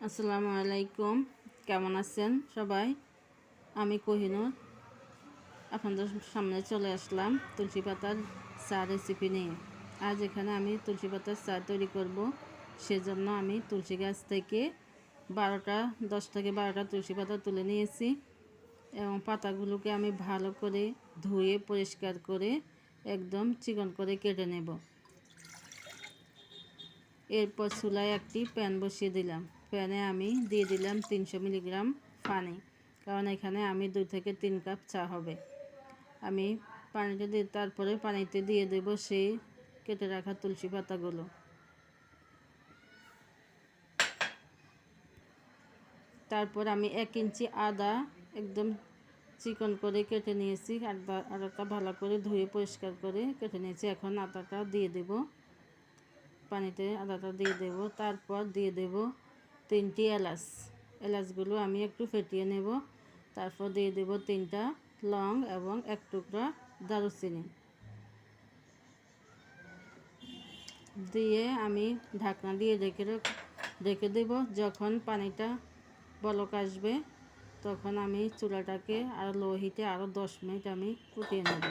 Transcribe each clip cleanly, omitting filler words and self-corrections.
আসসালামু আলাইকুম, কেমন আছেন সবাই? আমি কোহিনুর আপনাদের সামনে চলে আসলাম তুলসী পাতার চা রেসিপি নিয়ে। আজ এখানে আমি তুলসী পাতার চা তৈরি করব। সেজন্য আমি তুলসী গাছ থেকে 10 থেকে 12টা তুলসী পাতা তুলে নিয়েছি এবং পাতাগুলোকে আমি ভালো করে ধুয়ে পরিষ্কার করে একদম চিকন করে কেটে নেব। এরপর চুলায় একটি প্যান বসিয়ে দিলাম। প্যানে আমি দিয়ে দিলাম 300 মিলিগ্রাম পানি, কারণ এখানে আমি 2 থেকে 3 কাপ চা হবে। আমি পানিটা দিয়ে তারপরে পানিতে দিয়ে দেব সেই কেটে রাখা তুলসী পাতাগুলো। তারপর আমি 1 ইঞ্চি আদা একদম চিকন করে কেটে নিয়েছি। আদাটা ভালো করে ধুয়ে পরিষ্কার করে কেটে নিয়েছি। এখন আদাটা দিয়ে দেব, পানিতে আদাটা দিয়ে দেব। তারপর দিয়ে দেব 3টি এলাচগুলো আমি একটু ফেটিয়ে নেব। তারপর দিয়ে দেব 3টা লং এবং 1 টুকরা দারুচিনি দিয়ে আমি ঢাকনা দিয়ে রেখে দেব। যখন পানিটা বলক আসবে তখন আমি চুলাটাকে আরও লো হিটে আরও 10 মিনিট আমি ফুটিয়ে নেব।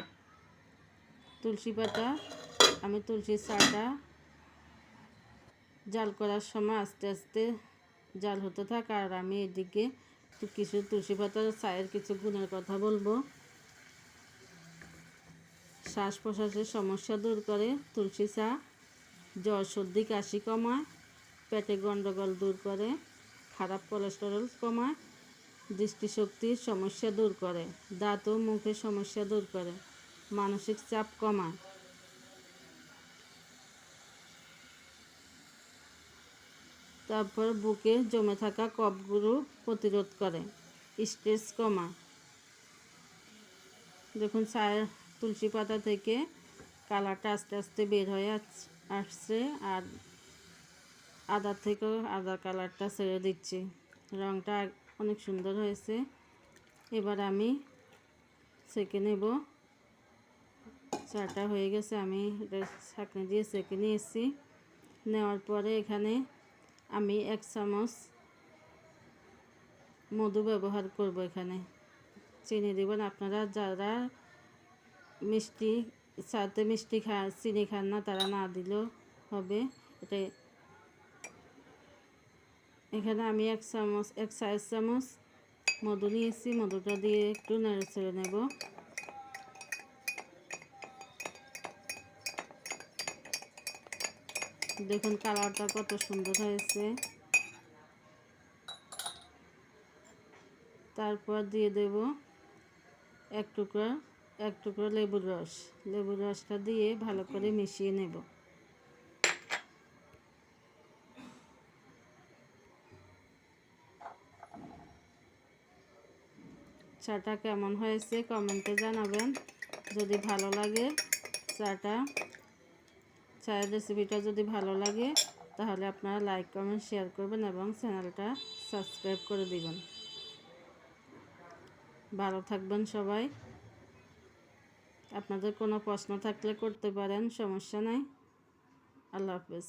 তুলসী চাটা জাল করার সময় আস্তে আস্তে জাল হতে থাকে, আর আমি এদিকে কিছু তুলসী পাতার চায়ের কিছু গুণের কথা বলবো। শ্বাস প্রশ্বাসের সমস্যা দূর করে তুলসী চা, জ্বর সর্দি কাশি কমায়, পেটে গন্ডগোল দূর করে, খারাপ কোলেস্টেরল কমায়, দৃষ্টিশক্তির সমস্যা দূর করে, দাঁত ও মুখের সমস্যা দূর করে, মানসিক চাপ কমায়, তারপর বুকে জমে থাকা কফগুলো প্রতিরোধ করে, স্ট্রেস কমায়। দেখুন চায়ের তুলসী পাতা থেকে কালারটা আস্তে আস্তে বের হয়ে আসছে, আর আদার কালারটা ছেড়ে দিচ্ছি। রঙটা অনেক সুন্দর হয়েছে। এবার আমি সেঁকে নেব। চাটা হয়ে গেছে, আমি ছাঁকনি দিয়ে সেঁকে নিয়েছি। নেওয়ার পরে এখানে আমি 1 চামচ মধু ব্যবহার করব। এখানে চিনি দেবেন, আপনারা যারা চিনি খান না তারা না দিলেও হবে। এখানে আমি 1 চায়ের চামচ মধু নিয়েছি। মধুটা দিয়ে একটু নেড়ে ছেড়ে নেব। দেখুন কালারটা কত সুন্দর হয়েছে। তারপর দিয়ে দেব 1 টুকরা লেবুর রসটা দিয়ে ভালো করে মিশিয়ে নেব। চাটা কেমন হয়েছে কমেন্টে জানাবেন। যদি ভালো লাগে চায়ের রেসিপিটা যদি ভালো লাগে তাহলে আপনারা লাইক কমেন্ট শেয়ার করবেন এবং চ্যানেলটা সাবস্ক্রাইব করে দিবেন। ভালো থাকবেন সবাই। আপনাদের কোনো প্রশ্ন থাকলে করতে পারেন, সমস্যা নাই। আল্লাহ হাফেজ।